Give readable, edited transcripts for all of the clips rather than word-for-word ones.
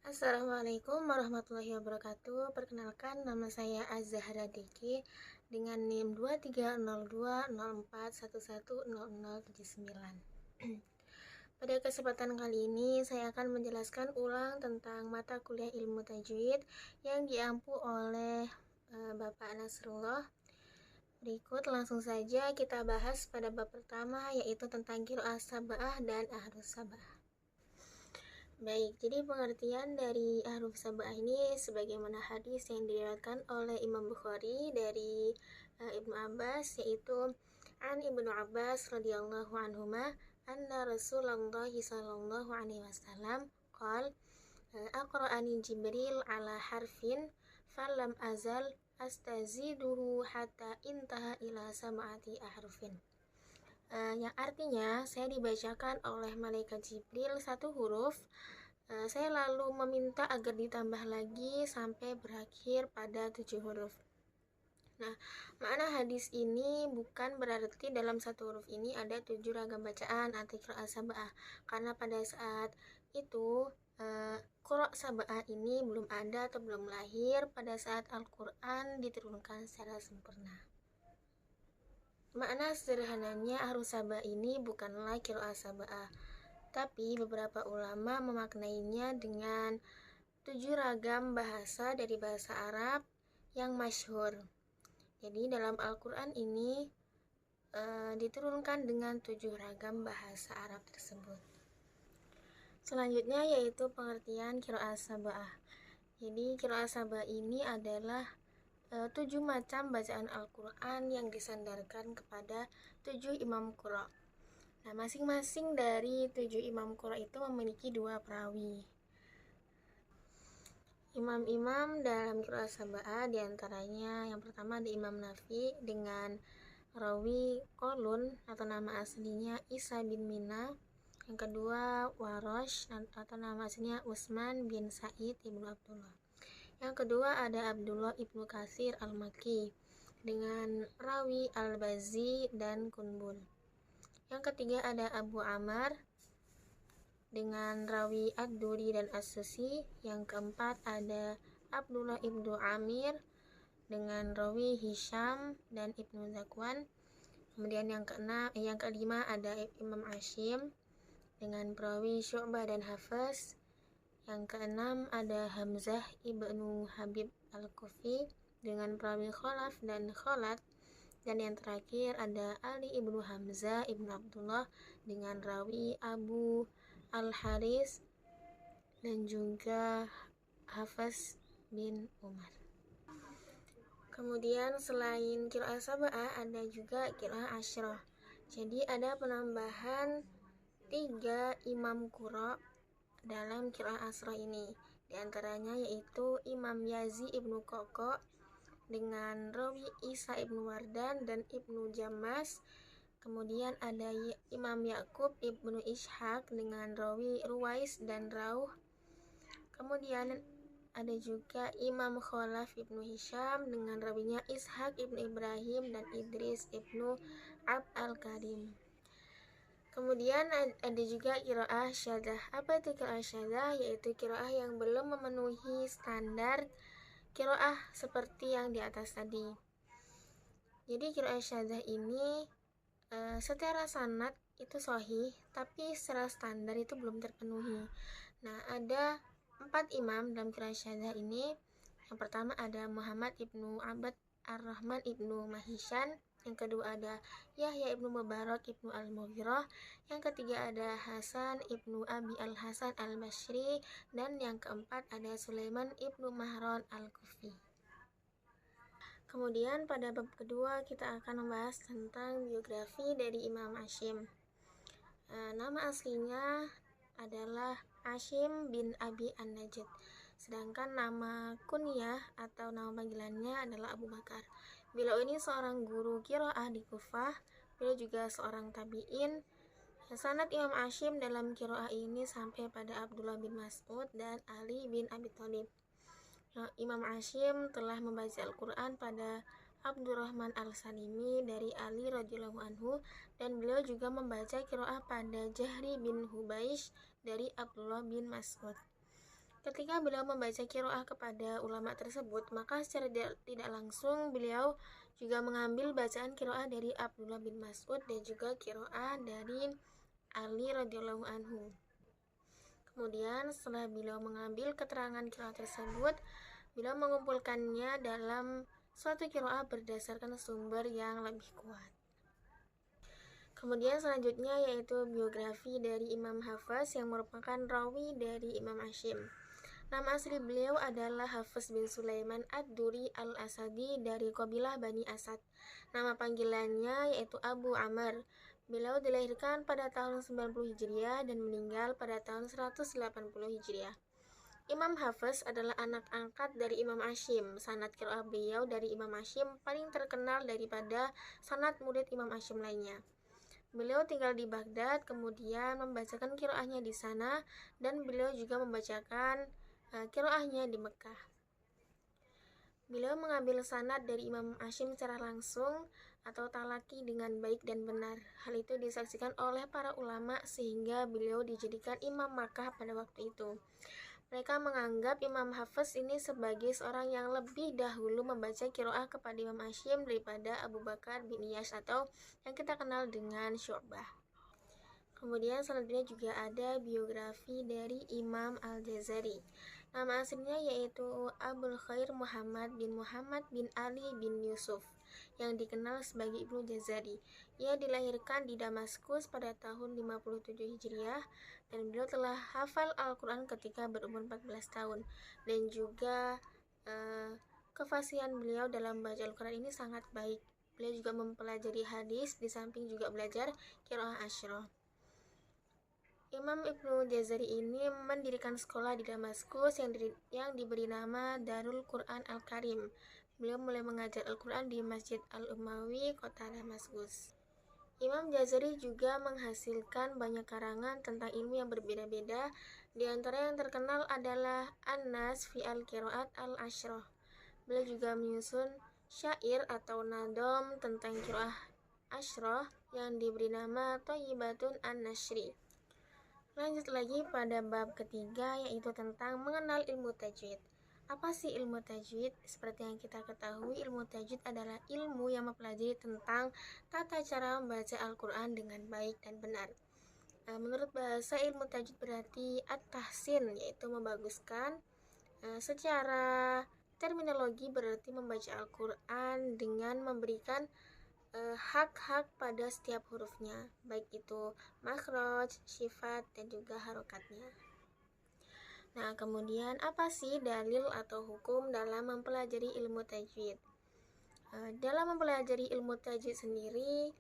Assalamualaikum warahmatullahi wabarakatuh. Perkenalkan, nama saya Az-Zahra Diki dengan NIM 230204110079. Pada kesempatan kali ini saya akan menjelaskan ulang tentang mata kuliah ilmu tajwid yang diampu oleh Bapak Nasrullah. Berikut langsung saja kita bahas pada bab pertama, yaitu tentang qiraah sab'ah dan ahruf sab'ah. Baik, jadi pengertian dari ahruf sab'ah ini sebagaimana hadis yang diriwayatkan oleh Imam Bukhari dari Ibnu Abbas, yaitu an Ibnu Abbas radhiyallahu anhuma anna Rasulullah sallallahu alaihi wasallam qol aqra'ani Jibril ala harfin falam azal astaziduhu hatta intaha ila sab'ati ahrufin. Yang artinya saya dibacakan oleh malaikat Jibril satu huruf, saya lalu meminta agar ditambah lagi sampai berakhir pada 7 huruf. Nah, makna hadis ini bukan berarti dalam satu huruf ini ada 7 ragam bacaan atau qiraah sab'ah, karena pada saat itu qiraah sab'ah ini belum ada atau belum lahir pada saat Al-Quran diturunkan secara sempurna. Makna sederhananya ahruf sab'ah ini bukanlah qiraah sab'ah, tapi beberapa ulama memaknainya dengan 7 ragam bahasa dari bahasa Arab yang masyhur. Jadi dalam Al-Quran ini diturunkan dengan 7 ragam bahasa Arab tersebut. Selanjutnya yaitu pengertian qiraah sab'ah. Jadi qiraah sab'ah ini adalah 7 macam bacaan Al-Quran yang disandarkan kepada 7 imam qura'. Nah, masing-masing dari 7 imam qura' itu memiliki 2 perawi. Imam-imam dalam qiraah sab'ah diantaranya yang pertama ada Imam Nafi dengan rawi Qalun atau nama aslinya Isa bin Mina. Yang kedua Warosh atau nama aslinya Utsman bin Sa'id ibnu Abdullah. Yang kedua ada Abdullah ibnu Katsir al-Makki dengan rawi Al-Bazzi dan Kunbul. Yang ketiga ada Abu Amar dengan rawi Ad-Duri dan As-Susi. Yang keempat ada Abdullah ibnu Amir dengan rawi Hisham dan Ibnu Zakwan. Kemudian yang kelima ada Imam Asyim dengan perawi Syu'bah dan Hafiz. Yang keenam ada Hamzah ibnu Habib al-Kufi dengan perawi Khalaf dan Khalat. Dan yang terakhir ada Ali ibnu Hamzah ibnu Abdullah dengan rawi Abu al-Haris dan juga Hafiz bin Umar. Kemudian selain qiraah sab'ah ada juga qiraah asyrah. Jadi ada penambahan 3 imam qura' dalam qiraah asyrah ini. Di antaranya yaitu Imam Yazi ibnu Qaqo dengan rawi Isa ibnu Wardan dan Ibnu Jammas. Kemudian ada Imam Yakub ibnu Ishaq dengan rawi Ruwais dan Rauh. Kemudian ada juga Imam Khalaf ibnu Hisham dengan rawinya Ishaq ibnu Ibrahim dan Idris ibnu Abd al-Karim. Kemudian ada juga qiraah syadzah. Apa itu qiraah syadzah? Yaitu qiraah yang belum memenuhi standar qiraah seperti yang di atas tadi. Jadi qiraah syadzah ini secara sanad itu sahih, tapi secara standar itu belum terpenuhi. Nah, ada 4 imam dalam qiraah syadzah ini. Yang pertama ada Muhammad ibnu Abd ar-Rahman ibnu Mahishan. Yang kedua ada Yahya ibnu Mubarak ibnu al-Mughirah. Yang ketiga ada Hasan ibnu Abi al-Hasan al-Bashri. Dan yang keempat ada Sulaiman ibnu Mahran al-Kufi. Kemudian pada bab kedua kita akan membahas tentang biografi dari Imam Asyim. Nama aslinya adalah Asyim bin Abi An-Najd. Sedangkan nama kunyah atau nama panggilannya adalah Abu Bakar. Beliau ini seorang guru qiraah di Kufah. Beliau juga seorang tabi'in. Sanad Imam Asyim dalam qiraah ini sampai pada Abdullah bin Mas'ud dan Ali bin Abi Thalib. Imam Asyim telah membaca Al-Quran pada Abdurrahman al-Salimi dari Ali radhiyallahu anhu, dan beliau juga membaca qiraah pada Jahri bin Hubaish dari Abdullah bin Mas'ud. Ketika beliau membaca qiraah kepada ulama tersebut, maka secara tidak langsung beliau juga mengambil bacaan qiraah dari Abdullah bin Mas'ud dan juga qiraah dari Ali radhiyallahu anhu. Kemudian setelah beliau mengambil keterangan qiraah tersebut, beliau mengumpulkannya dalam suatu qiraah berdasarkan sumber yang lebih kuat. Kemudian selanjutnya yaitu biografi dari Imam Hafs yang merupakan rawi dari Imam Hashim. Nama asli beliau adalah Hafiz bin Sulaiman ad-Duri al-Asadi dari kabilah Bani Asad. Nama panggilannya yaitu Abu Amr. Beliau dilahirkan pada tahun 90 Hijriah dan meninggal pada tahun 180 Hijriah. Imam Hafiz adalah anak angkat dari Imam Hashim. Sanad qiraah beliau dari Imam Hashim paling terkenal daripada sanad murid Imam Hashim lainnya. Beliau tinggal di Baghdad, kemudian membacakan qiraahnya di sana, dan beliau juga membacakan qiraahnya di Mekah. Beliau mengambil sanad dari Imam Hashim secara langsung atau talaki dengan baik dan benar. Hal itu disaksikan oleh para ulama sehingga beliau dijadikan Imam Makkah pada waktu itu. Mereka menganggap Imam Hafiz ini sebagai seorang yang lebih dahulu membaca qiraah kepada Imam Hashim daripada Abu Bakar bin Iyash atau yang kita kenal dengan Syu'bah. Kemudian selanjutnya juga ada biografi dari Imam Al-Jazari. Nama aslinya yaitu Abul Khair Muhammad bin Ali bin Yusuf yang dikenal sebagai Ibnu Jazari. Ia dilahirkan di Damaskus pada tahun 57 Hijriah dan beliau telah hafal Al-Quran ketika berumur 14 tahun. Dan juga kefasihan beliau dalam baca Al-Quran ini sangat baik. Beliau juga mempelajari hadis di samping juga belajar qiraah asyroh. Imam Ibnu Jazari ini mendirikan sekolah di Damaskus yang diberi nama Darul Quran Al-Karim. Beliau mulai mengajar Al-Quran di Masjid Al-Umawi, kota Damaskus. Imam Jazari juga menghasilkan banyak karangan tentang ilmu yang berbeda-beda. Di antara yang terkenal adalah An-Nas fi Al-Qiraat Al-Asyroh. Beliau juga menyusun syair atau nadom tentang qiraah asyroh yang diberi nama Thayyibatun An-Nashri. Lanjut lagi pada bab ketiga yaitu tentang mengenal ilmu tajwid. Apa sih ilmu tajwid? Seperti yang kita ketahui, ilmu tajwid adalah ilmu yang mempelajari tentang tata cara membaca Al-Quran dengan baik dan benar. Menurut bahasa, ilmu tajwid berarti at-tahsin, yaitu membaguskan. Secara terminologi berarti membaca Al-Quran dengan memberikan hak-hak pada setiap hurufnya, baik itu makhraj, syifat, dan juga harokatnya. Nah, kemudian apa sih dalil atau hukum dalam mempelajari ilmu tajwid? Dalam mempelajari ilmu tajwid sendiri,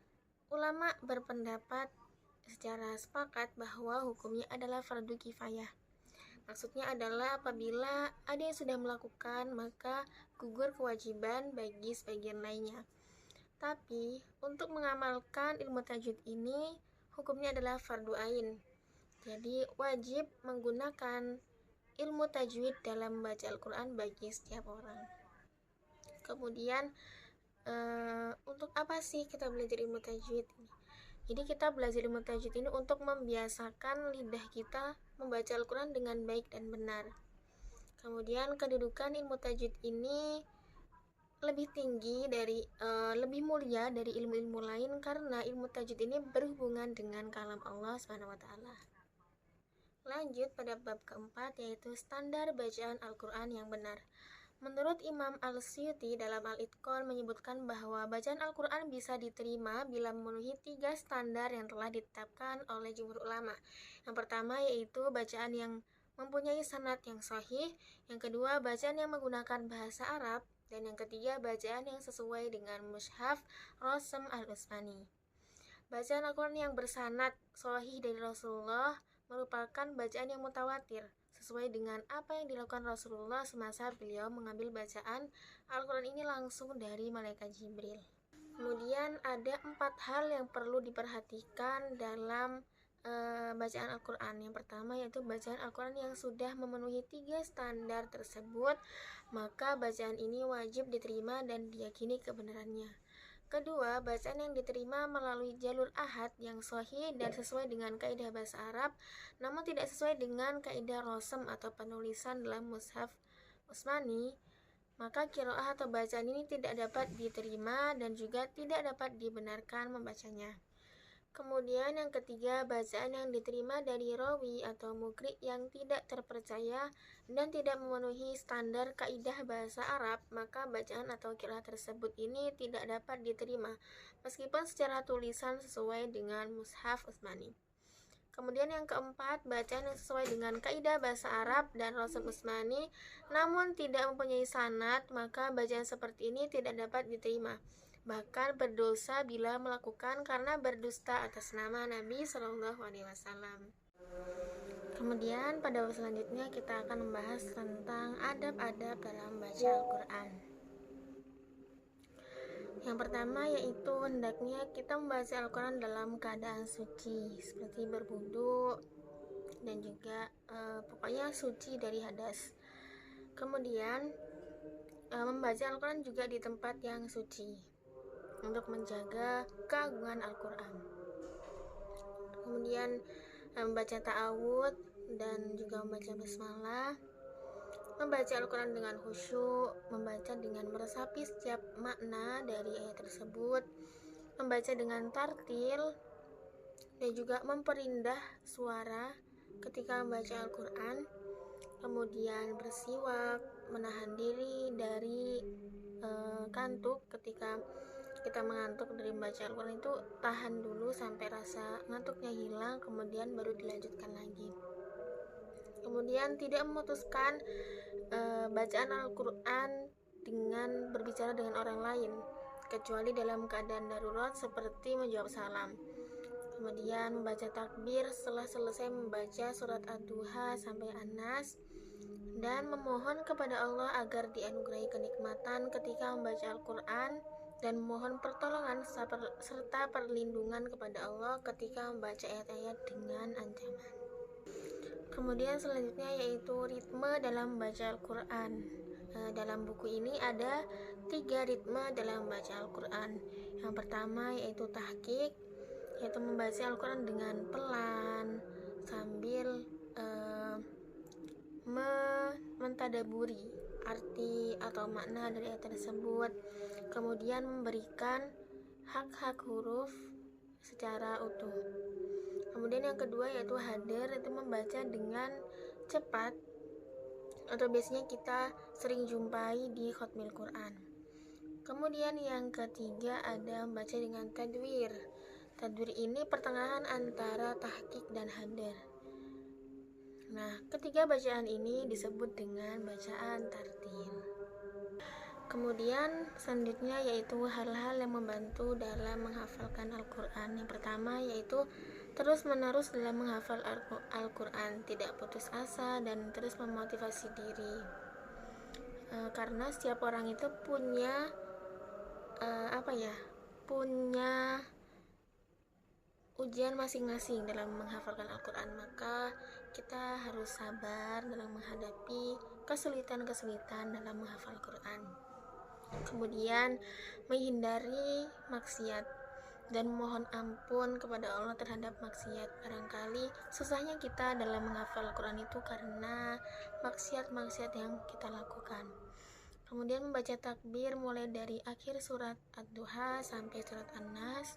ulama berpendapat secara sepakat bahwa hukumnya adalah fardu kifayah. Maksudnya adalah apabila ada yang sudah melakukan, maka gugur kewajiban bagi sebagian lainnya. Tapi untuk mengamalkan ilmu tajwid ini hukumnya adalah fardu ain. Jadi wajib menggunakan ilmu tajwid dalam membaca Al-Quran bagi setiap orang. Kemudian untuk apa sih kita belajar ilmu tajwid ini? Jadi kita belajar ilmu tajwid ini untuk membiasakan lidah kita membaca Al-Quran dengan baik dan benar. Kemudian kedudukan ilmu tajwid ini lebih tinggi lebih mulia dari ilmu-ilmu lain karena ilmu tajwid ini berhubungan dengan kalam Allah SWT. Lanjut pada bab keempat yaitu standar bacaan Al-Quran yang benar. Menurut Imam Al-Suyuti dalam Al-Itqan menyebutkan bahwa bacaan Al-Quran bisa diterima bila memenuhi 3 standar yang telah ditetapkan oleh jumhur ulama. Yang pertama yaitu bacaan yang mempunyai sanad yang sahih, yang kedua bacaan yang menggunakan bahasa Arab, dan yang ketiga bacaan yang sesuai dengan mushaf Rasm Al-Utsmani. Bacaan Al-Quran yang bersanad sahih dari Rasulullah merupakan bacaan yang mutawatir sesuai dengan apa yang dilakukan Rasulullah semasa beliau mengambil bacaan Al-Quran ini langsung dari malaikat Jibril. Kemudian ada 4 hal yang perlu diperhatikan dalam bacaan Al-Quran. Yang pertama yaitu bacaan Al-Quran yang sudah memenuhi 3 standar tersebut, maka bacaan ini wajib diterima dan diyakini kebenarannya. Kedua, bacaan yang diterima melalui jalur ahad yang sahih dan sesuai dengan kaidah bahasa Arab, namun tidak sesuai dengan kaidah rosem atau penulisan dalam mushaf Utsmani, maka qiraah atau bacaan ini tidak dapat diterima dan juga tidak dapat dibenarkan membacanya. Kemudian yang ketiga, bacaan yang diterima dari rawi atau mukri yang tidak terpercaya dan tidak memenuhi standar kaidah bahasa Arab, maka bacaan atau qiraah tersebut ini tidak dapat diterima meskipun secara tulisan sesuai dengan mushaf Utsmani. Kemudian yang keempat, bacaan yang sesuai dengan kaidah bahasa Arab dan rosem Utsmani namun tidak mempunyai sanad, maka bacaan seperti ini tidak dapat diterima, bahkan berdosa bila melakukan karena berdusta atas nama Nabi Shallallahu Alaihi Wasallam. Kemudian pada bab selanjutnya kita akan membahas tentang adab-adab dalam baca Al-Quran. Yang pertama yaitu hendaknya kita membaca Al-Quran dalam keadaan suci, seperti berwudu dan juga pokoknya suci dari hadas. Kemudian membaca Al-Quran juga di tempat yang suci untuk menjaga keagungan Al-Quran. Kemudian membaca ta'awud dan juga membaca basmalah, membaca Al-Quran dengan khusyuk, membaca dengan meresapi setiap makna dari ayat tersebut, membaca dengan tartil, dan juga memperindah suara ketika membaca Al-Quran. Kemudian bersiwak, menahan diri dari kantuk. Ketika kita mengantuk dari membaca Al-Quran itu tahan dulu sampai rasa ngantuknya hilang, kemudian baru dilanjutkan lagi. Kemudian tidak memutuskan bacaan Al-Quran dengan berbicara dengan orang lain kecuali dalam keadaan darurat seperti menjawab salam. Kemudian membaca takbir setelah selesai membaca surat Ad-Duha sampai An-Nas, dan memohon kepada Allah agar dianugerahi kenikmatan ketika membaca Al-Quran, dan memohon pertolongan serta perlindungan kepada Allah ketika membaca ayat-ayat dengan ancaman. Kemudian selanjutnya yaitu ritme dalam membaca Al-Quran. Dalam buku ini ada 3 ritme dalam membaca Al-Quran. Yang pertama yaitu tahqiq, yaitu membaca Al-Quran dengan pelan sambil mentadaburi arti atau makna dari ayat tersebut, kemudian memberikan hak-hak huruf secara utuh. Kemudian yang kedua yaitu hadir, itu membaca dengan cepat atau biasanya kita sering jumpai di khotmil Quran. Kemudian yang ketiga ada membaca dengan tadwir. Tadwir ini pertengahan antara tahqiq dan hadir. Nah, ketiga bacaan ini disebut dengan bacaan tartil. Kemudian selanjutnya yaitu hal-hal yang membantu dalam menghafalkan Al-Quran. Yang pertama yaitu terus-menerus dalam menghafal Al-Quran, tidak putus asa dan terus memotivasi diri. Karena setiap orang itu punya punya ujian masing-masing dalam menghafalkan Al-Quran, maka kita harus sabar dalam menghadapi kesulitan-kesulitan dalam menghafal Al-Quran. Kemudian menghindari maksiat dan mohon ampun kepada Allah terhadap maksiat. Barangkali susahnya kita dalam menghafal Al-Quran itu karena maksiat-maksiat yang kita lakukan. Kemudian membaca takbir mulai dari akhir surat Ad-Duha sampai surat An-Nas,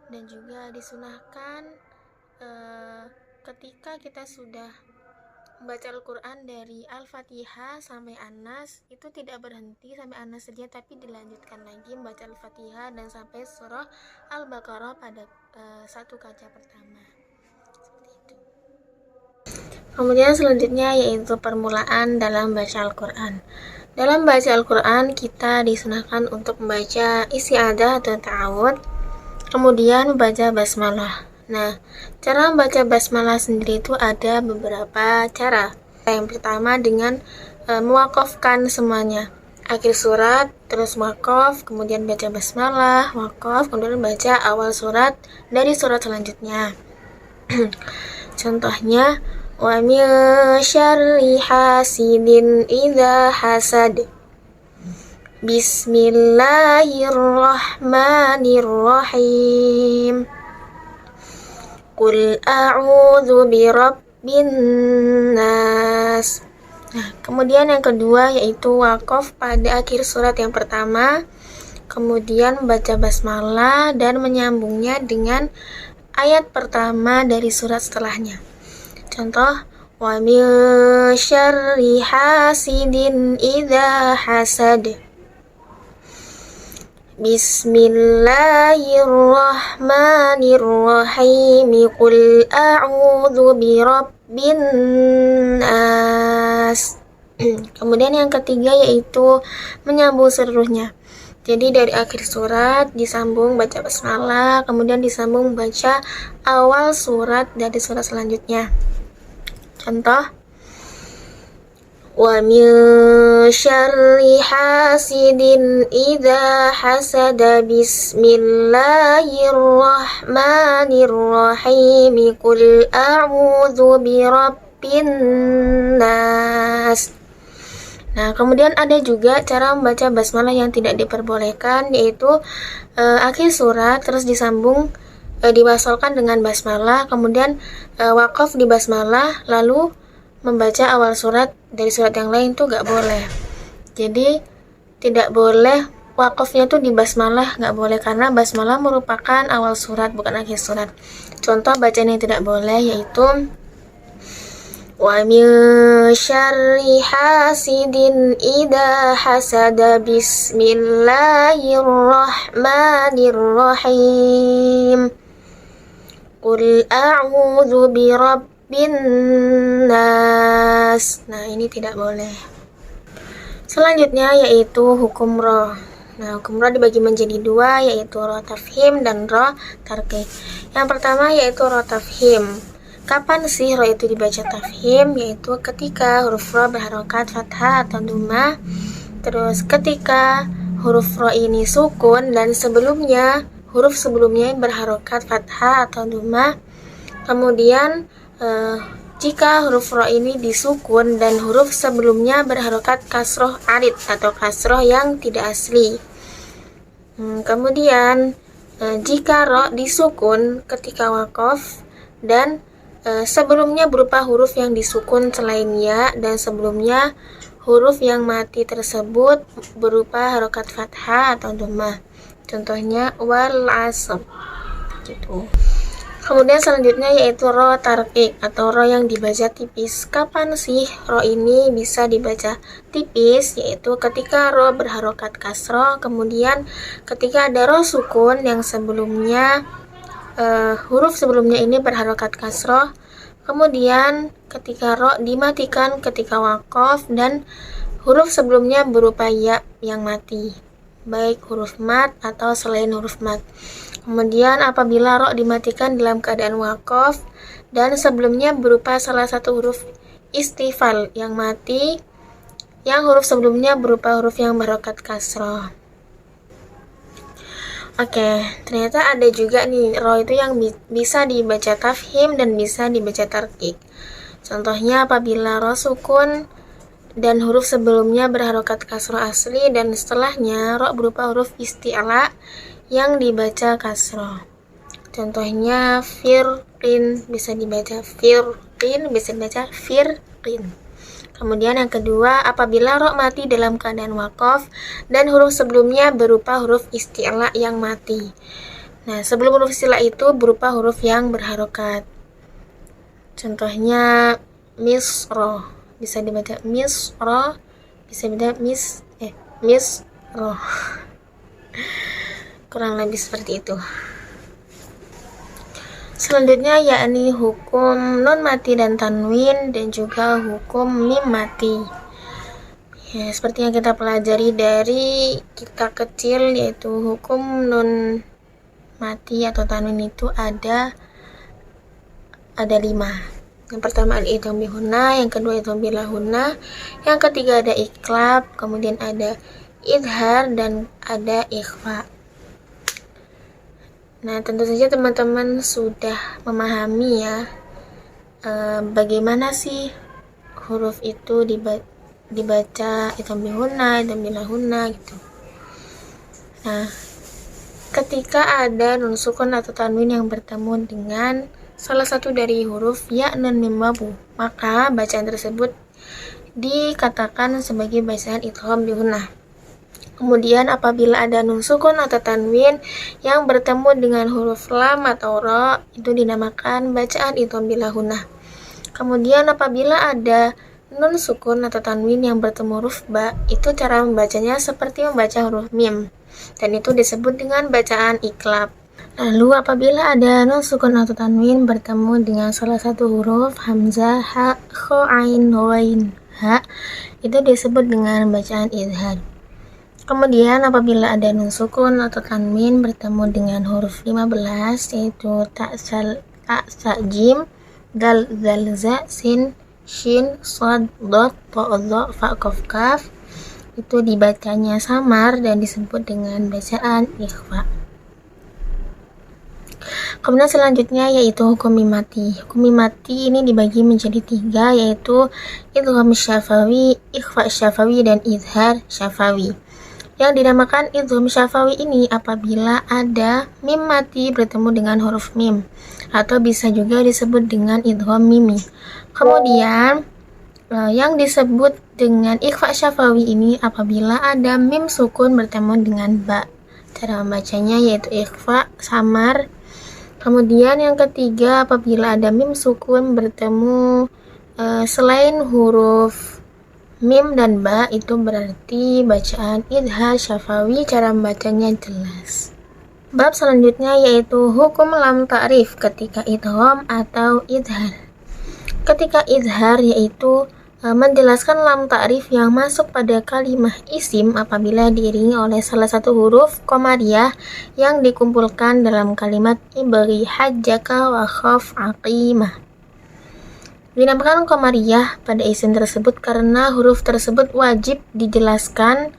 dan juga disunahkan ketika kita sudah membaca Al-Quran dari Al-Fatihah sampai An-Nas, itu tidak berhenti sampai An-Nas saja, tapi dilanjutkan lagi membaca Al-Fatihah dan sampai surah Al-Baqarah pada satu kaca pertama. Seperti itu. Kemudian selanjutnya yaitu permulaan dalam baca Al-Quran. Dalam baca Al-Quran kita disunahkan untuk membaca isti'adzah atau ta'awud, kemudian membaca basmalah. Nah, cara membaca basmalah sendiri itu ada beberapa cara. Yang pertama dengan mewakofkan semuanya. Akhir surat, terus wakaf, kemudian baca basmalah, wakaf, kemudian baca awal surat dari surat selanjutnya. Contohnya, wa min syarri hasidin idza hasad. Bismillahirrahmanirrahim. Qul a'udzu birabbin nas. Nah, kemudian yang kedua yaitu waqaf pada akhir surat yang pertama, kemudian membaca basmalah dan menyambungnya dengan ayat pertama dari surat setelahnya. Contoh, wa min syarri hasidin idza hasad. Bismillahirrahmanirrahim. Qul a'udzu birabbin nas. Kemudian yang ketiga yaitu menyambung seluruhnya. Jadi dari akhir surat disambung baca basmalah, kemudian disambung baca awal surat dari surat selanjutnya. Contoh, wa min syarri hasidin idza hasada. Bismillahirrahmanirrahim. Qul a'udzu birabbin nas. Nah, kemudian ada juga cara membaca basmalah yang tidak diperbolehkan, yaitu akhir surat terus disambung diwasalkan dengan basmalah, kemudian waqaf di basmalah lalu membaca awal surat dari surat yang lain, tuh gak boleh. Jadi tidak boleh waqafnya tuh di basmalah, gak boleh, karena basmalah merupakan awal surat bukan akhir surat. Contoh bacaan yang tidak boleh yaitu wa min syarri hasidin idza hasada. Bismillahirrahmanirrahim. Qul a'udzu birabbin nas. Nah, ini tidak boleh. Selanjutnya yaitu hukum roh. Nah, hukum roh dibagi menjadi dua, yaitu roh tafhim dan roh tarqiq. Yang pertama yaitu roh tafhim. Kapan sih roh itu dibaca tafhim? Yaitu ketika huruf roh berharokat fathah atau dhammah, terus ketika huruf roh ini sukun dan sebelumnya huruf sebelumnya berharokat fathah atau dhammah. Kemudian jika huruf roh ini disukun dan huruf sebelumnya berharokat kasroh arid atau kasroh yang tidak asli. Kemudian jika roh disukun ketika waqaf dan sebelumnya berupa huruf yang disukun selain ya, dan sebelumnya huruf yang mati tersebut berupa harokat fathah atau dhammah. Contohnya wal asr gitu. Kemudian selanjutnya yaitu roh tarqiq atau roh yang dibaca tipis. Kapan sih roh ini bisa dibaca tipis? Yaitu ketika roh berharokat kasroh, kemudian ketika ada roh sukun yang sebelumnya huruf sebelumnya ini berharokat kasroh, kemudian ketika roh dimatikan ketika waqaf dan huruf sebelumnya berupa ya yang mati, baik huruf mat atau selain huruf mat. Kemudian apabila roh dimatikan dalam keadaan waqaf dan sebelumnya berupa salah satu huruf istifal yang mati, yang huruf sebelumnya berupa huruf yang berharokat kasroh. Oke, ternyata ada juga nih roh itu yang bisa dibaca tafhim dan bisa dibaca tarqiq. Contohnya apabila roh sukun dan huruf sebelumnya berharokat kasroh asli dan setelahnya roh berupa huruf isti'la yang dibaca kasroh. Contohnya firqin bisa dibaca firqin, bisa dibaca firqin. Kemudian yang kedua, apabila roh mati dalam keadaan waqaf dan huruf sebelumnya berupa huruf isti'la yang mati. Nah, sebelum huruf isti'la itu berupa huruf yang berharokat. Contohnya misro, bisa dibaca misro, bisa dibaca misro. Kurang lebih seperti itu. Selanjutnya yakni hukum nun mati dan tanwin dan juga hukum mim mati. Ya, seperti yang kita pelajari dari kita kecil, yaitu hukum nun mati atau tanwin itu ada 5. Yang pertama al-idgham bihunna, yang kedua idgham bilahunna, yang ketiga ada iqlab, kemudian ada idhar dan ada ikhfa. Nah, tentu saja teman-teman sudah memahami ya bagaimana sih huruf itu dibaca idgham bihunna, idgham bilahunna gitu. Nah, ketika ada nun sukun atau tanwin yang bertemu dengan salah satu dari huruf ya, nun, mim, wawu, maka bacaan tersebut dikatakan sebagai bacaan idgham bihunna. Kemudian apabila ada nun sukun atau tanwin yang bertemu dengan huruf lam atau ro, itu dinamakan bacaan idgham bilahunna. Kemudian apabila ada nun sukun atau tanwin yang bertemu huruf ba, itu cara membacanya seperti membaca huruf mim, dan itu disebut dengan bacaan iklab. Lalu apabila ada nun sukun atau tanwin bertemu dengan salah satu huruf hamzah, ha, kho, ain, ghain, ha, itu disebut dengan bacaan izhar. Kemudian apabila ada nun sukun atau tanwin bertemu dengan huruf 15, yaitu ta, sa, jim, dal, zal, za, sin, shin, shad, dot, ta, dha, fa, qaf, kaf, itu dibacanya samar dan disebut dengan bacaan ikhfa. Kemudian selanjutnya yaitu hukum mimati. Hukum mimati ini dibagi menjadi 3, yaitu idgham syafawi, ikhfa syafawi, dan izhar syafawi. Yang dinamakan idgham syafawi ini apabila ada mim mati bertemu dengan huruf mim, atau bisa juga disebut dengan idgham mimi. Kemudian yang disebut dengan ikhfa syafawi ini apabila ada mim sukun bertemu dengan ba. Cara membacanya yaitu ikhfa samar. Kemudian yang ketiga apabila ada mim sukun bertemu selain huruf mim dan ba, itu berarti bacaan izhar syafawi, cara membacanya jelas. Bab selanjutnya yaitu hukum lam ta'rif ketika idgham atau izhar. Ketika izhar yaitu menjelaskan lam ta'rif yang masuk pada kalimah isim apabila diiringi oleh salah satu huruf qamariyah yang dikumpulkan dalam kalimat ibghi hajjaka wa khaf aqimah. Dinamakan qamariyah pada isim tersebut karena huruf tersebut wajib dijelaskan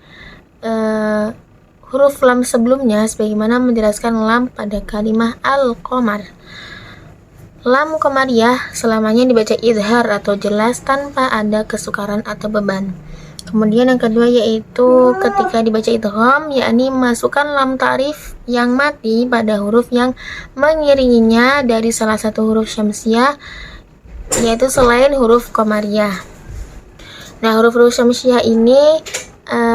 huruf lam sebelumnya sebagaimana menjelaskan lam pada kalimah al-qamar. Lam qamariyah selamanya dibaca izhar atau jelas tanpa ada kesukaran atau beban. Kemudian yang kedua yaitu ketika dibaca idgham, yakni masukkan lam ta'rif yang mati pada huruf yang mengiringinya dari salah satu huruf syamsiah, yaitu selain huruf qamariyah. Nah, huruf-huruf syamsiah ini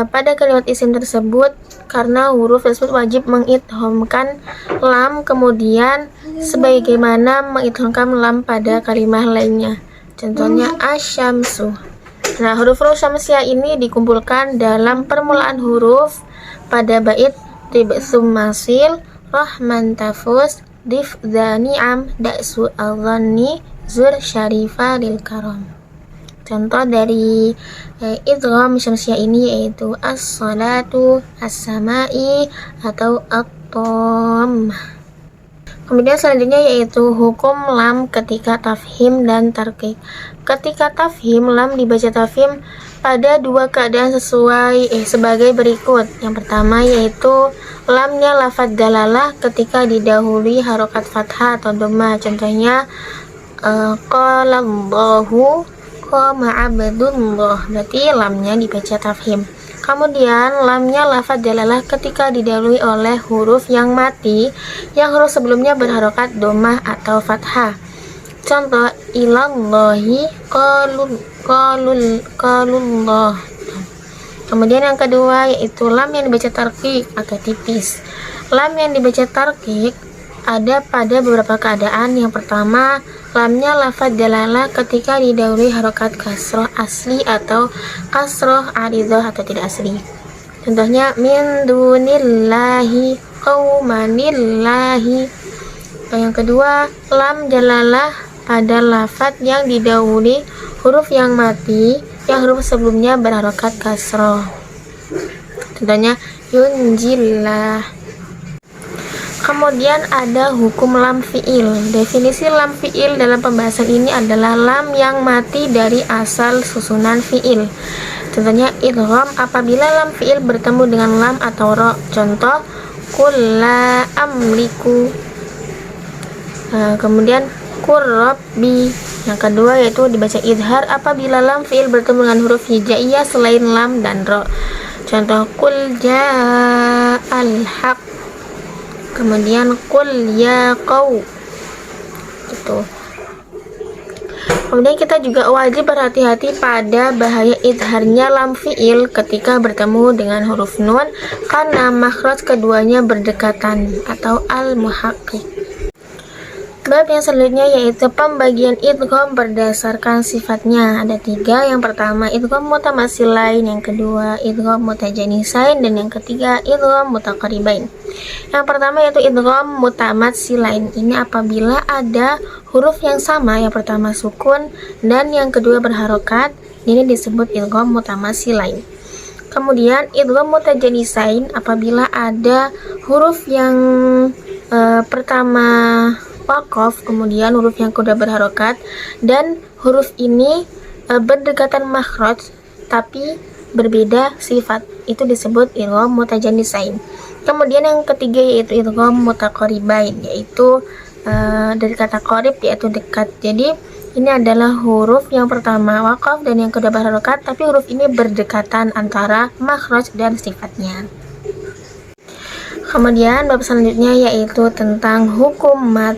pada kalimat isim tersebut karena huruf tersebut wajib mengidghamkan lam kemudian sebagaimana mengidghamkan lam pada kalimat lainnya. Contohnya asyamsu. Nah, huruf-huruf syamsiah ini dikumpulkan dalam permulaan huruf pada bait tibsum masil, rahman tafus, dif dzani'am, da'su al-dhanni, zur syarifa lil karam. Contoh dari idgham syamsiah ini yaitu as-salatu, as-sama'i, atau at-tammah. Kemudian selanjutnya yaitu hukum lam ketika tafhim dan tarqiq. Ketika tafhim, lam dibaca tafhim pada dua keadaan sebagai berikut. Yang pertama yaitu lamnya lafadz dalalah ketika didahului harokat fathah atau dhammah. Contohnya qala Allahu qama abdullah, berarti lamnya dibaca tafhim. Kemudian lamnya lafadz dalalah ketika didahului oleh huruf yang mati yang huruf sebelumnya berharokat dhammah atau fathah. Contoh ilallahi qalullah. Kemudian yang kedua yaitu lam yang dibaca tarqiq atau tipis. Lam yang dibaca tarqiq ada pada beberapa keadaan. Yang pertama, lamnya lafadz dalalah ketika didahului harokat kasroh asli atau kasroh aridoh atau tidak asli. Contohnya min dunillahi qaumanillahi. Yang kedua, lam jalalah pada lafadz yang didahului huruf yang mati yang huruf sebelumnya berharokat kasroh. Contohnya yunjillah. Kemudian ada hukum lam fi'il. Definisi lam fi'il dalam pembahasan ini adalah lam yang mati dari asal susunan fi'il. Contohnya idgham apabila lam fi'il bertemu dengan lam atau ro. Contoh qul la amliku. Kemudian qur rabbi Yang kedua yaitu dibaca idhar apabila lam fi'il bertemu dengan huruf hijaiyah selain lam dan ro. Contoh qul ja'al haq, kemudian qul ya qaw, gitu. Kemudian kita juga wajib berhati-hati pada bahaya idharnya lam fi'il ketika bertemu dengan huruf nun karena makhraj keduanya berdekatan atau al-muhaqqiq. Bab yang selanjutnya yaitu pembagian idgham berdasarkan sifatnya. Ada 3. Yang pertama idgham mutamatsilain, yang kedua idgham mutajanisain, dan yang ketiga idgham mutaqaribain. Yang pertama yaitu idgham mutamatsilain. Ini apabila ada huruf yang sama, yang pertama sukun dan yang kedua berharokat, ini disebut idgham mutamatsilain. Kemudian idgham mutajanisain apabila ada huruf yang pertama waqaf, kemudian huruf yang kedua berharokat, dan huruf ini berdekatan makhraj tapi berbeda sifat, itu disebut idgham mutajanisain. Kemudian yang ketiga yaitu idgham mutaqaribain, yaitu dari kata qarib yaitu dekat. Jadi ini adalah huruf yang pertama waqaf dan yang kedua berharokat, tapi huruf ini berdekatan antara makhraj dan sifatnya. Kemudian bab selanjutnya yaitu tentang hukum mad.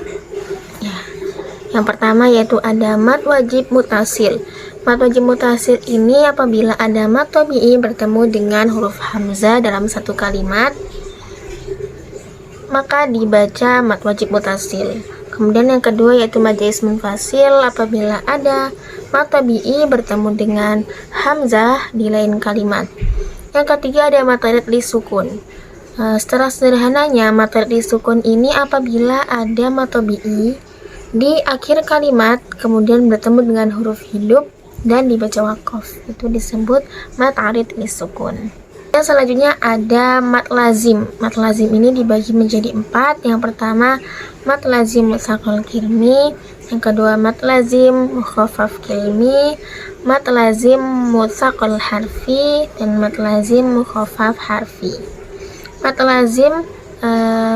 Ya. Yang pertama yaitu ada mad wajib mutasil. Mad wajib mutasil ini apabila ada mad tabi'i bertemu dengan huruf hamzah dalam satu kalimat, maka dibaca mad wajib mutasil. Kemudian yang kedua yaitu mad jaiz munfasil apabila ada mad tabi'i bertemu dengan hamzah di lain kalimat. Yang ketiga ada mad tarid li sukun. Secara sederhananya mad tarid li sukun ini apabila ada mad tabi'i di akhir kalimat kemudian bertemu dengan huruf hidup dan dibaca waqaf, itu disebut mad tarid li sukun. Dan selanjutnya ada mad lazim. Mad lazim ini dibagi menjadi 4. Yang pertama mad lazim mutsaqal kilmi, yang kedua mad lazim mukhaffaf kilmi, mad lazim mutsaqal harfi, dan mad lazim mukhaffaf harfi. Mad lazim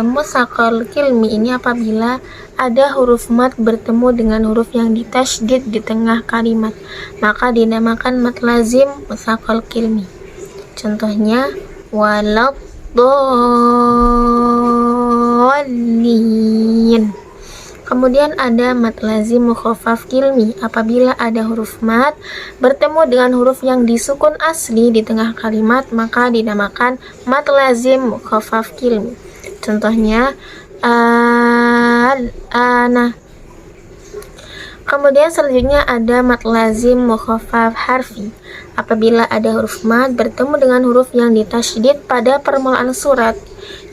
mutsaqal kilmi ini apabila ada huruf mad bertemu dengan huruf yang ditasydid di tengah kalimat, maka dinamakan mad lazim mutsaqal kilmi. Contohnya waladhdallin. Kemudian ada mad lazim mukhaffaf kilmi apabila ada huruf mad bertemu dengan huruf yang disukun asli di tengah kalimat, maka dinamakan mad lazim mukhaffaf kilmi. Contohnya ana. Kemudian selanjutnya ada mad lazim mukhaffaf harfi apabila ada huruf mad bertemu dengan huruf yang ditasydid pada permulaan surat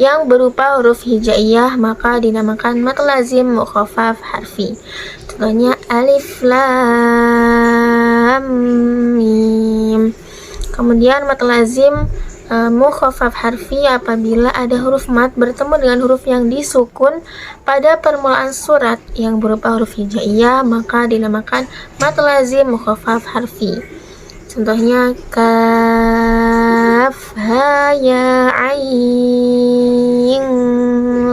yang berupa huruf hijaiyah, maka dinamakan mad lazim mukhaffaf harfi. Contohnya alif lam mim. Kemudian mad lazim mukhaffaf harfi apabila ada huruf mad bertemu dengan huruf yang disukun pada permulaan surat yang berupa huruf hijaiyah, maka dinamakan mad lazim mukhaffaf harfi. Contohnya kaf ha ya ain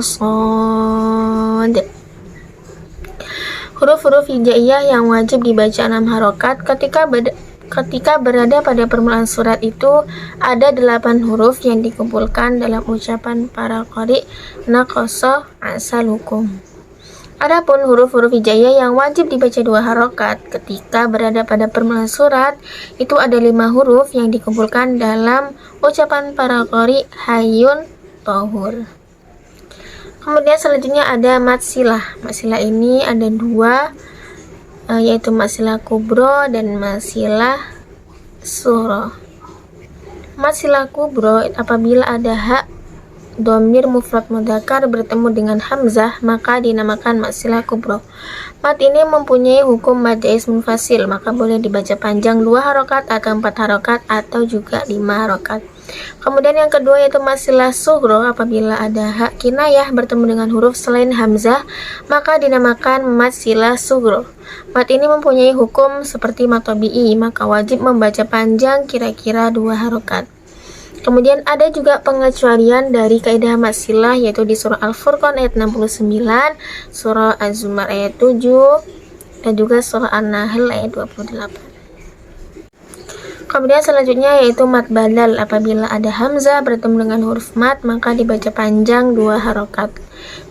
shad. Huruf-huruf hijaiyah yang wajib dibaca 6 harokat ketika berada pada permulaan surat itu ada 8 huruf yang dikumpulkan dalam ucapan para qari naqasa asalukum. Adapun huruf-huruf hijaiyah yang wajib dibaca 2 harokat ketika berada pada permulaan surat itu ada 5 huruf yang dikumpulkan dalam ucapan para qari hayyun tahur. Kemudian selanjutnya ada mad silah. Mad silah ini ada 2, yaitu mad silah kubro dan mad silah sughra. Mad silah kubro apabila ada ha dhamir mufrad mudzakkar bertemu dengan hamzah, maka dinamakan mad silah kubro. Mad ini mempunyai hukum mad jaiz munfasil, maka boleh dibaca panjang 2 harokat atau 4 harokat atau juga 5 harokat. Kemudian yang kedua yaitu mad silah sughra apabila ada ha kinayah bertemu dengan huruf selain hamzah, maka dinamakan mad silah sughra. Mad ini mempunyai hukum seperti mad tabi'i, maka wajib membaca panjang kira-kira 2 harokat. Kemudian ada juga pengecualian dari kaidah mad silah yaitu di surah Al-Furqan ayat 69, surah Az-Zumar ayat 7, dan juga surah An-Nahl ayat 28. Kemudian selanjutnya yaitu mad badal. Apabila ada hamzah bertemu dengan huruf mad, maka dibaca panjang 2 harokat.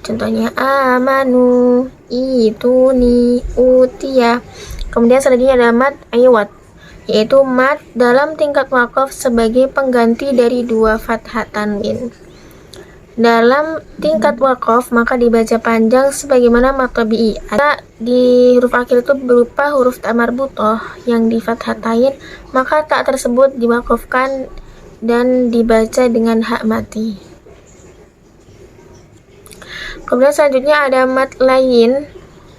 Contohnya amanu, ituni, utia. Kemudian selanjutnya ada mad iwad, yaitu mad dalam tingkat waqaf sebagai pengganti dari 2 fathah tanwin. Dalam tingkat waqaf maka dibaca panjang sebagaimana mad tabi'i. Ada di huruf akhir itu berupa huruf ta marbutah yang di fathatain, maka tak tersebut diwaqafkan dan dibaca dengan hak mati. Kemudian selanjutnya ada mad lain,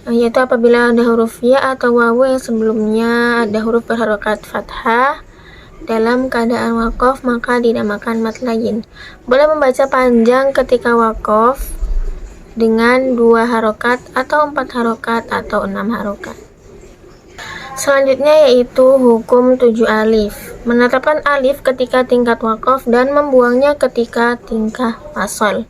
yaitu apabila ada huruf ya atau wawu yang sebelumnya ada huruf berharokat fathah dalam keadaan waqaf, maka dinamakan mad lain. Boleh membaca panjang ketika waqaf dengan 2 harokat atau 4 harokat atau 6 harokat. Selanjutnya yaitu hukum 7 alif. Menetapkan alif ketika tingkat waqaf dan membuangnya ketika tingkah wasol.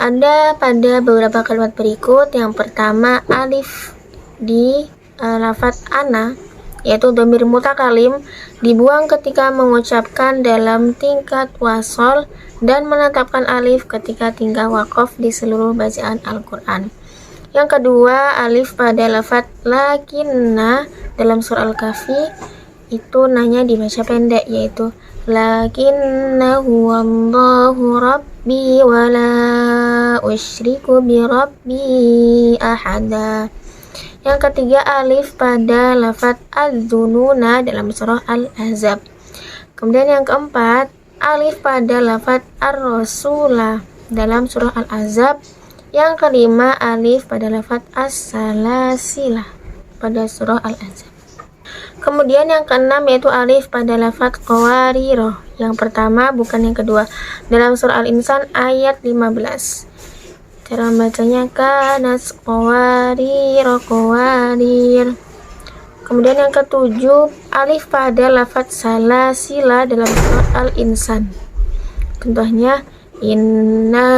Ada pada beberapa kalimat berikut. Yang pertama, alif di lafaz ana, yaitu dhamir mutakalim, dibuang ketika mengucapkan dalam tingkat wasol dan menetapkan alif ketika tingkah waqaf di seluruh bacaan Al-Quran. Yang kedua, alif pada lafaz lakinna dalam surah Al-Kahfi, itu nanya dibaca pendek, yaitu lakinna huwallahu rabbi wala usyriku bi rabbi ahada. Yang ketiga, alif pada lafaz az-zununa dalam surah Al-Ahzab. Kemudian yang keempat, alif pada lafaz ar-rasulah dalam surah Al-Ahzab. Yang kelima, alif pada lafaz as-salasilah pada surah Al-Ahzab. Kemudian yang keenam yaitu alif pada lafaz qawarirah. Yang pertama bukan yang kedua, dalam surah Al-Insan ayat 15. Cara membacanya kanas qawarir. Kemudian yang ketujuh, alif pada lafaz salasila dalam surah Al-Insan. Contohnya inna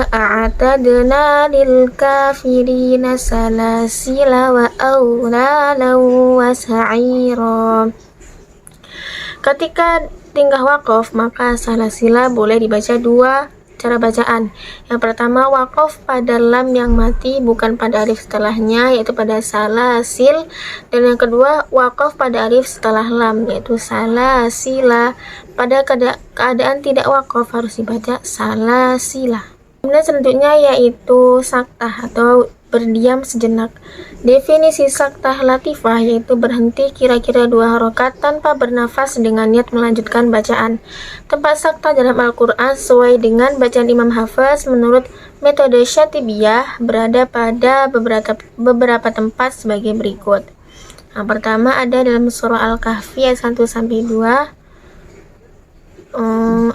a'tadna lil kafirina salasila wa awlalan wa sa'ira. Ketika tingkah waqaf maka salasila boleh dibaca 2 cara bacaan. Yang pertama, waqaf pada lam yang mati bukan pada alif setelahnya, yaitu pada salasil. Dan yang kedua, waqaf pada alif setelah lam, yaitu salasila. Pada keadaan tidak waqaf harus dibaca salasila. Kemudian selanjutnya yaitu saktah atau berdiam sejenak. Definisi saktah latifah yaitu berhenti kira-kira 2 harokat tanpa bernafas dengan niat melanjutkan bacaan. Tempat saktah dalam Al-Quran sesuai dengan bacaan Imam Hafiz menurut metode Syatibiyah berada pada beberapa tempat sebagai berikut. Yang pertama ada dalam surah Al-Kahfi ayat 1-2.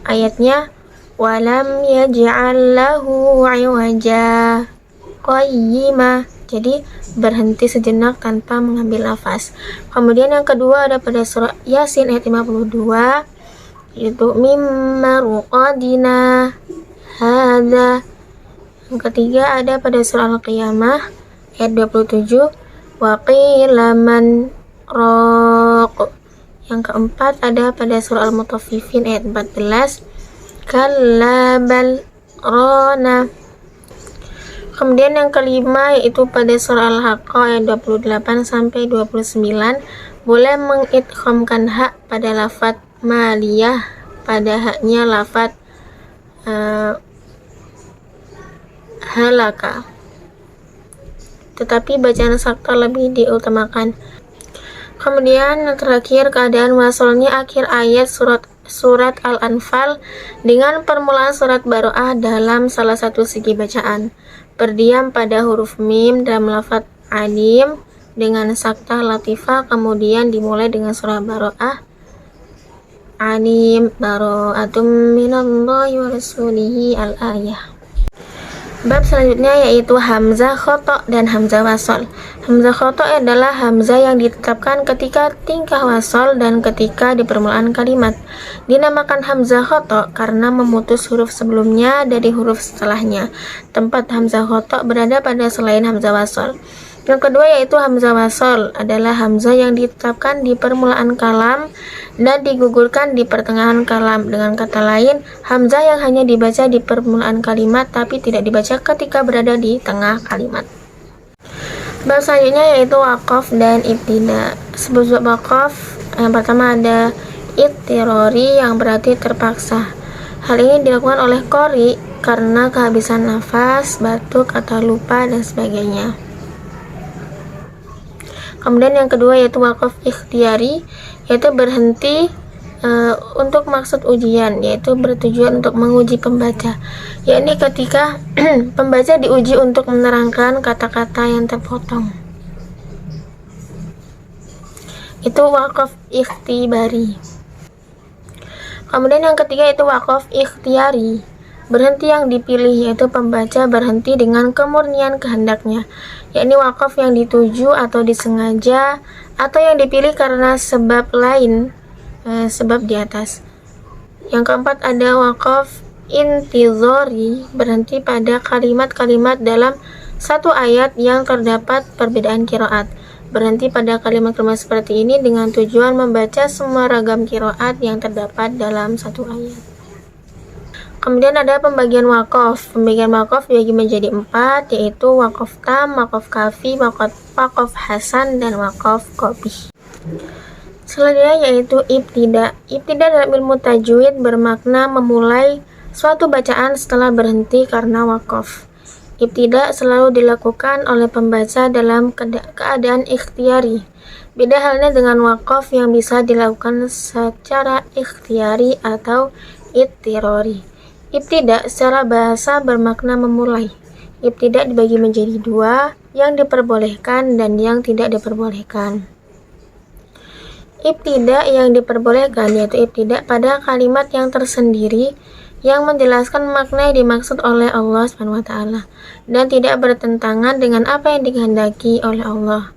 Ayatnya walam yaj'al lahu 'iwaja qayyima, jadi berhenti sejenak tanpa mengambil nafas. Kemudian yang kedua ada pada surah Yasin ayat 52, yaitu mimma ruqadina hadza. Yang ketiga ada pada surah Al-Qiyamah ayat 27, wa qila man raq. Yang keempat ada pada surah Al-Mutaffifin ayat 14, kalla bal rana. Kemudian yang kelima yaitu pada surah Al-Haqqah ayat 28-29, boleh mengidghamkan hak pada lafaz maliyah pada haknya lafaz halaka, tetapi bacaan saktah lebih diutamakan. Kemudian yang terakhir, keadaan wasolnya akhir ayat surat Al-Anfal dengan permulaan surat Baroah dalam salah satu segi bacaan. Berdiam pada huruf mim dalam lafaz alim dengan saktah latifah, kemudian dimulai dengan surah Baroah. Alim baro'atum minallahi wa rasulihi al-ayah. Bab selanjutnya yaitu hamzah khoto dan hamzah wasol. Hamzah khoto adalah hamzah yang ditetapkan ketika tingkah wasol dan ketika di permulaan kalimat. Dinamakan hamzah khoto karena memutus huruf sebelumnya dari huruf setelahnya. Tempat hamzah khoto berada pada selain hamzah wasol. Yang kedua yaitu hamzah wasol, adalah hamzah yang ditetapkan di permulaan kalam dan digugurkan di pertengahan kalam. Dengan kata lain, hamzah yang hanya dibaca di permulaan kalimat tapi tidak dibaca ketika berada di tengah kalimat. Bab selanjutnya yaitu waqaf dan ibtida. Sebab waqaf yang pertama ada ittirori yang berarti terpaksa. Hal ini dilakukan oleh qori karena kehabisan nafas, batuk atau lupa dan sebagainya. Kemudian yang kedua yaitu waqaf ikhtiyari, yaitu berhenti untuk maksud ujian, yaitu bertujuan untuk menguji pembaca, yakni ketika pembaca diuji untuk menerangkan kata-kata yang terpotong. Itu waqaf ikhtibari. Kemudian yang ketiga itu waqaf ikhtiyari, berhenti yang dipilih, yaitu pembaca berhenti dengan kemurnian kehendaknya, yakni waqaf yang dituju atau disengaja atau yang dipilih karena sebab lain, sebab di atas. Yang keempat ada waqaf intizori, berhenti pada kalimat-kalimat dalam satu ayat yang terdapat perbedaan qiraat. Berhenti pada kalimat-kalimat seperti ini dengan tujuan membaca semua ragam qiraat yang terdapat dalam satu ayat. Kemudian ada pembagian waqaf. Pembagian waqaf dibagi menjadi 4, yaitu waqaf tam, waqaf kafi, waqaf hasan, dan waqaf qabih. Selanjutnya yaitu ibtida. Ibtida dalam ilmu tajwid bermakna memulai suatu bacaan setelah berhenti karena waqaf. Ibtida selalu dilakukan oleh pembaca dalam keadaan ikhtiyari. Beda halnya dengan waqaf yang bisa dilakukan secara ikhtiyari atau ittirori. Ibtida secara bahasa bermakna memulai. Ibtida dibagi menjadi 2, yang diperbolehkan dan yang tidak diperbolehkan. Ibtida yang diperbolehkan yaitu ibtida pada kalimat yang tersendiri yang menjelaskan makna yang dimaksud oleh Allah SWT dan tidak bertentangan dengan apa yang dikehendaki oleh Allah.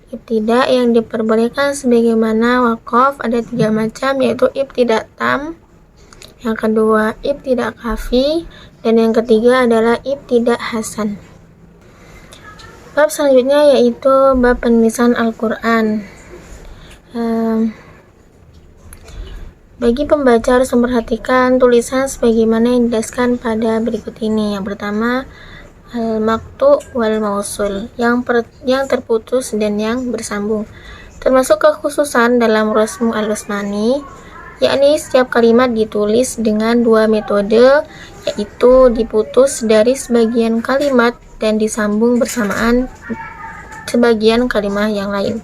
Ibtida yang diperbolehkan sebagaimana waqaf ada 3 macam, yaitu ibtida tam, yang kedua ibtida kafi, dan yang ketiga adalah ibtida hasan. Bab selanjutnya yaitu bab penulisan Al-Quran. Bagi pembaca harus memperhatikan tulisan sebagaimana yang dijelaskan pada berikut ini. Yang pertama, al-maqtu wal mausul, yang terputus dan yang bersambung. Termasuk kekhususan dalam Rasmu al-Usmani, yakni setiap kalimat ditulis dengan 2 metode, yaitu diputus dari sebagian kalimat dan disambung bersamaan sebagian kalimat yang lain.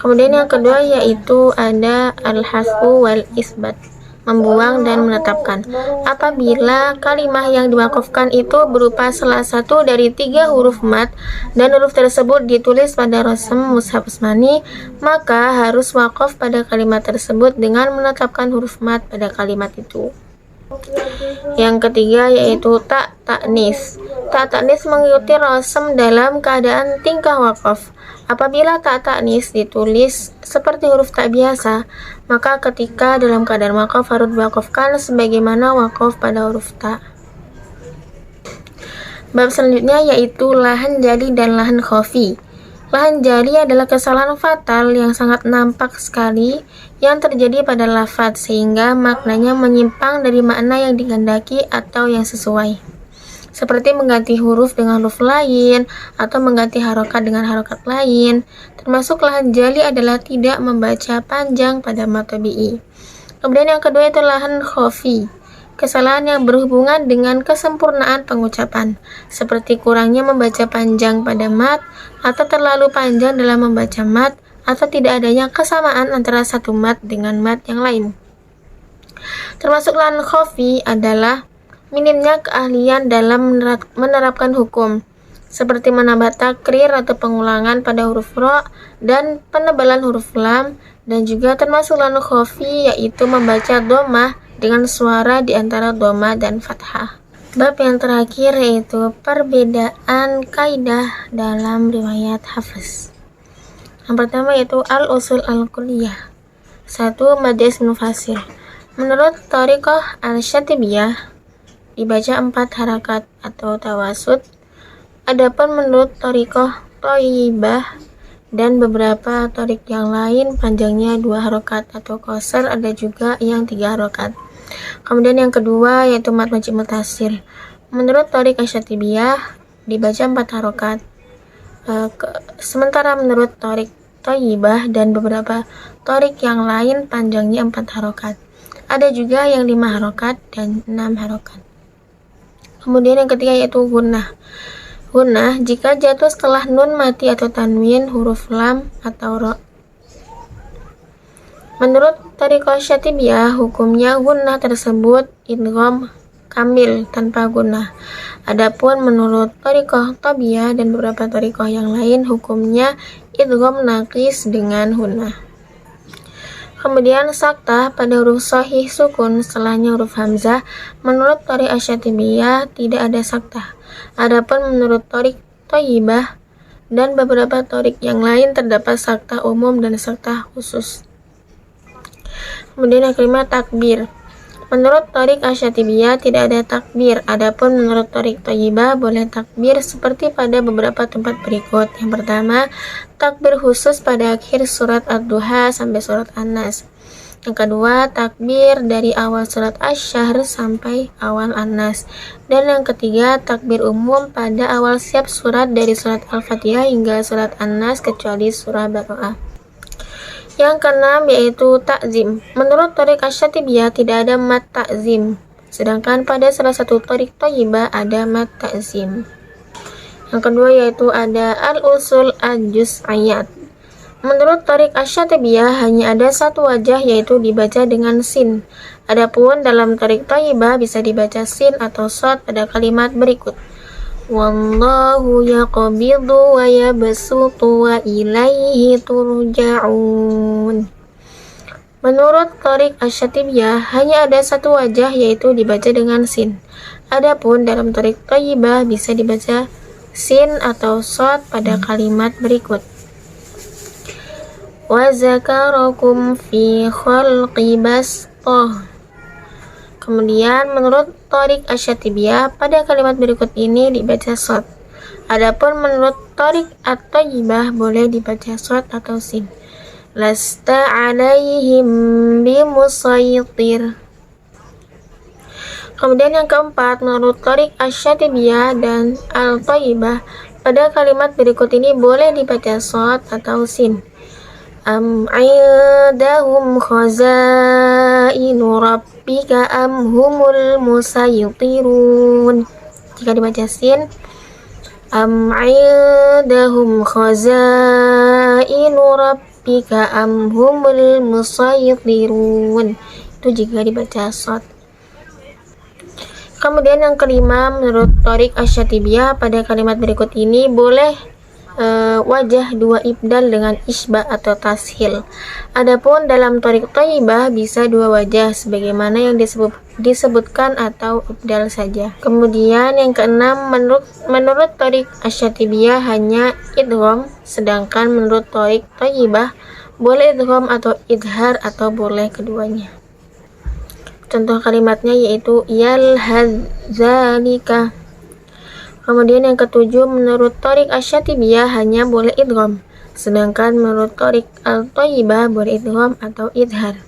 Kemudian yang kedua yaitu ada al-hasbu wal isbat, membuang dan menetapkan. Apabila kalimat yang diwakafkan itu berupa salah satu dari 3 huruf mat dan huruf tersebut ditulis pada rasm mushaf Usmani, maka harus wakaf pada kalimat tersebut dengan menetapkan huruf mat pada kalimat itu. Yang ketiga yaitu tak ta'nis. Tak ta'nis mengikuti rasm dalam keadaan tingkah wakaf. Apabila tak ta'nis ditulis seperti huruf tak biasa, maka ketika dalam keadaan wakaf harus diwakafkan sebagaimana wakaf pada huruf ta. Bab selanjutnya yaitu lahan jali dan lahan khafi. Lahan jali adalah kesalahan fatal yang sangat nampak sekali yang terjadi pada lafaz sehingga maknanya menyimpang dari makna yang dikehendaki atau yang sesuai, seperti mengganti huruf dengan huruf lain atau mengganti harokat dengan harokat lain. Termasuk lahan jali adalah tidak membaca panjang pada mat tabi'i. Kemudian yang kedua itu lahan khafi, kesalahan yang berhubungan dengan kesempurnaan pengucapan, seperti kurangnya membaca panjang pada mat atau terlalu panjang dalam membaca mat atau tidak adanya kesamaan antara satu mat dengan mat yang lain. Termasuk lahan khafi adalah minimnya keahlian dalam menerapkan hukum, seperti menambah takrir atau pengulangan pada huruf ro dan penebalan huruf lam, dan juga termasuk lahan khafi yaitu membaca domah dengan suara di antara domah dan fathah. Bab yang terakhir yaitu perbedaan kaidah dalam riwayat Hafiz. Yang pertama yaitu al-usul al-kulliyah. 1. Madis mufassir. Menurut Thariqah al-Syatibiyah dibaca 4 harakat atau tawasud. Adapun menurut Thariqah thayyibah dan beberapa torik yang lain panjangnya 2 harokat atau qasar, ada juga yang 3 harokat. Kemudian yang kedua yaitu mad wajib mutasil. Menurut torik asyatibiyah dibaca 4 harokat. Sementara menurut torik thayyibah dan beberapa torik yang lain panjangnya 4 harokat. Ada juga yang 5 harokat dan 6 harokat. Kemudian yang ketiga yaitu gunnah. Gunnah jika jatuh setelah nun mati atau tanwin, huruf lam atau ro. Menurut thariqah syatibiyah, hukumnya gunnah tersebut idgham kamil tanpa gunnah. Adapun menurut thariqah tabiyah dan beberapa thariqah yang lain, hukumnya idgham naqis dengan gunnah. Kemudian saktah pada huruf shahih sukun setelahnya huruf hamzah. Menurut thariqah syatibiyah tidak ada saktah. Adapun menurut torik thayyibah dan beberapa torik yang lain terdapat saktah umum dan saktah khusus. Kemudian yang kelima takbir. Menurut torik asyatibiyah tidak ada takbir. Adapun menurut torik thayyibah boleh takbir seperti pada beberapa tempat berikut. Yang pertama, takbir khusus pada akhir surat Ad-Duha sampai surat An-Nas. Yang kedua, takbir dari awal surat Asy-Syahr sampai awal An-Nas. Dan yang ketiga, takbir umum pada awal setiap surat dari surat Al-Fatihah hingga surat An-Nas kecuali surah Baqarah. Yang keenam yaitu ta'zim. Menurut thariqah syatibiyah tidak ada mad ta'zim, sedangkan pada salah satu thariq thayyibah ada mad ta'zim. Yang kedua yaitu ada al-usul al-juz'iyat. Menurut thariq asy-syatibiyah hanya ada satu wajah yaitu dibaca dengan sin. Adapun dalam thariq thayyibah bisa dibaca sin atau shad pada kalimat berikut. Wallahu yaqbidu wa yabsutu wa ilaihi turja'un. Menurut thariq asy-syatibiyah hanya ada satu wajah yaitu dibaca dengan sin. Adapun dalam thariq thayyibah bisa dibaca sin atau shad pada kalimat berikut. Wa zakarakum fi khalqi bastah. Kemudian menurut thariq asy-syatibiyah pada kalimat berikut ini dibaca shad. Adapun menurut thariq at-thayyibah boleh dibaca shad atau sin. Lasta 'alaihim bimusaytir. Kemudian yang keempat, menurut thariq asy-syatibiyah dan al-thayyibah pada kalimat berikut ini boleh dibaca shad atau sin. Am 'indahum khazainu rabbika am humul musaytirun. Jika dibaca sin, am 'indahum khazainu rabbika am humul musaytirun. Itu jika dibaca shad. Kemudian yang kelima, menurut thariq asy-syatibiyah pada kalimat berikut ini boleh wajah dua ibdal dengan isba atau tashil. Adapun dalam thariq thayyibah bisa dua wajah sebagaimana yang disebutkan atau ibdal saja. Kemudian yang keenam, menurut thariq asy-syatibiyah hanya idgham, sedangkan menurut thariq thayyibah boleh idgham atau idhar atau boleh keduanya. Contoh kalimatnya yaitu yalhadzalika. Kemudian yang ketujuh, menurut thariq asy-syatibiyah hanya boleh idgham, sedangkan menurut thariq al-thayyibah boleh idgham atau idhar.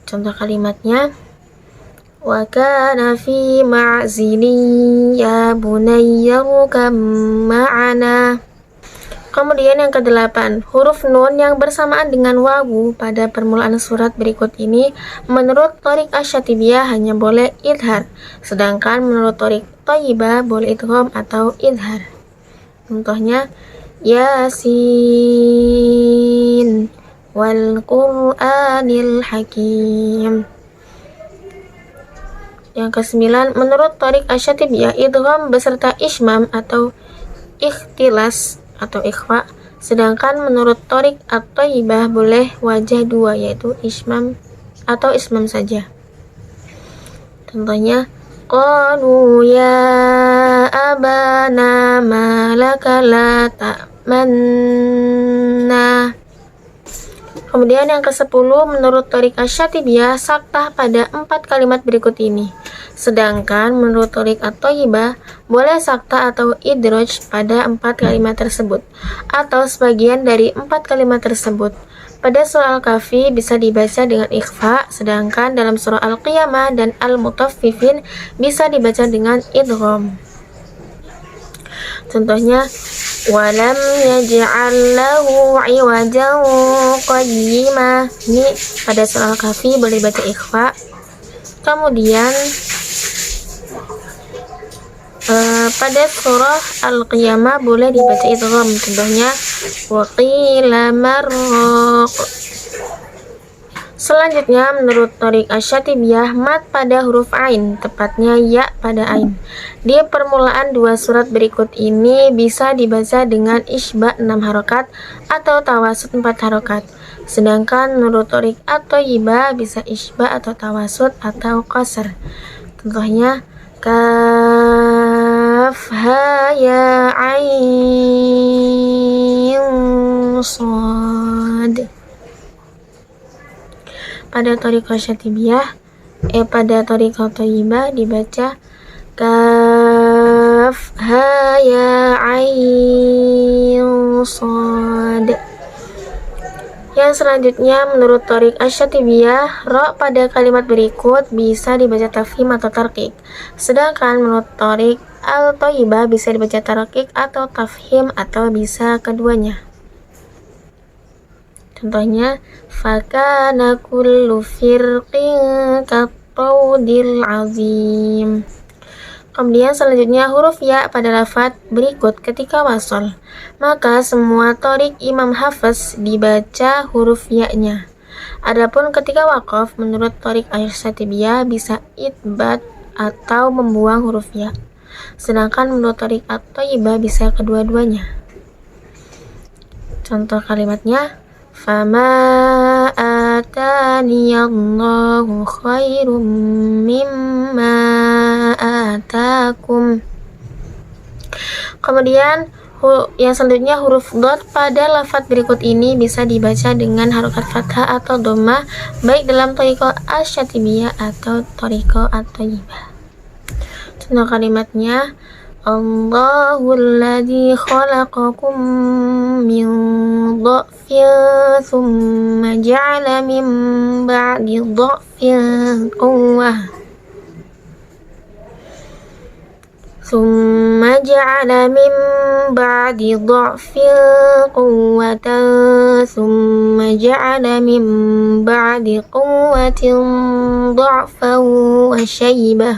Contoh kalimatnya, wa kana fi ma'zilin ya bunayya rukam ma'ana. Kemudian yang kedelapan, huruf nun yang bersamaan dengan wawu pada permulaan surat berikut ini menurut thariq asy-syatibiyah hanya boleh idhar, sedangkan menurut thariq thayyibah boleh idgham atau idhar. Contohnya, Yasin wal Qur'anil Hakim. Yang kesembilan, menurut thariq asy-syatibiyah idgham beserta ismam atau ikhtilas atau ikhfa, sedangkan menurut thariq at-thayyibah boleh wajah dua yaitu ismam atau ismam saja. Contohnya, qalu ya abana malaka la ta'manna. Kemudian yang ke-10, menurut thariq asy-syatibiyah saktah pada 4 kalimat berikut ini. Sedangkan menurut Thoriq at-Thayyibah, boleh sakta atau idroj pada 4 kalimat tersebut, atau sebagian dari 4 kalimat tersebut. Pada surah Al-Kahfi bisa dibaca dengan ikhfa, sedangkan dalam surah Al-Qiyamah dan Al-Mutaffifin bisa dibaca dengan idgham. Contohnya, walam yaj'al lahu 'iwajan qayyima. Ini pada surah Al-Kahfi boleh baca ikhfa. Kemudian pada surah Al-Qiyamah boleh dibaca idgham. Contohnya, wa qila marraq. Selanjutnya, menurut Thoriq Asy-Syatibiyah, mat pada huruf ain, tepatnya ya pada ain, di permulaan 2 surat berikut ini bisa dibaca dengan isba 6 harokat atau tawasud 4 harokat. Sedangkan menurut Thoriq at-Thayyibah bisa isba atau tawasud atau qasr. Contohnya, kaf ha ya ain shad. Pada Thoriq Asy-Syatibiyah, pada Thoriq at-Thayyibah dibaca kaf ha ya ain shad. Yang selanjutnya, menurut Thoriq Asy-Syatibiyah, ro pada kalimat berikut bisa dibaca tafhim atau tarqiq. Sedangkan menurut Thoriq at-Thayyibah bisa dibaca tarqiq atau tafhim atau bisa keduanya. Contohnya, fakana kullu firqin kattaudil azim. Kemudian selanjutnya huruf ya pada lafaz berikut ketika wasol, maka semua Thoriq Imam Hafiz dibaca huruf ya-nya. Adapun ketika waqaf, menurut Thoriq Asy-Syatibiyah bisa itbat atau membuang huruf ya. Sedangkan menurut Thoriq at-Thayyibah bisa kedua-duanya. Contoh kalimatnya, fama ataniyallahu khairum mimma atakum. Kemudian yang selanjutnya huruf dot pada lafaz berikut ini bisa dibaca dengan harokat fathah atau dhammah baik dalam Thariqah Asy-Syatibiyah atau Thariqah at-Thayyibah. Contoh kalimatnya, Allahul ladzi khalaqakum min dha'fin thumma ja'ala min ba'di dha'fin quwwah ثم جعل من بعد ضعف قوة ثم جعل من بعد قوة ضعفا وشيبة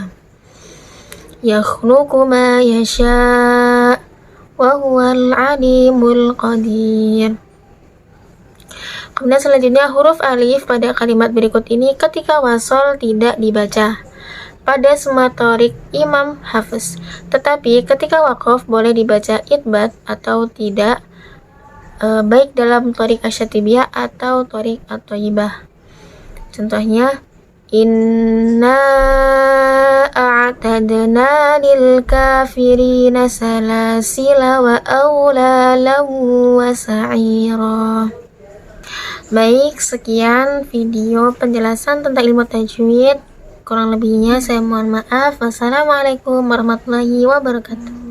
يخلق ما يشاء وهو العليم القدير. Kemudian selanjutnya huruf alif pada kalimat berikut ini ketika wasol tidak dibaca pada semua Thoriq Imam Hafiz, tetapi ketika waqaf boleh dibaca itbat atau tidak, baik dalam Thoriq Asy-Syatibiyah atau Thoriq at-Thayyibah. Contohnya, inna a'tadna lil kafirina salasila wa awlalan wa sa'ira. Baik, sekian video penjelasan tentang ilmu tajwid. Kurang lebihnya saya mohon maaf. Wassalamualaikum warahmatullahi wabarakatuh.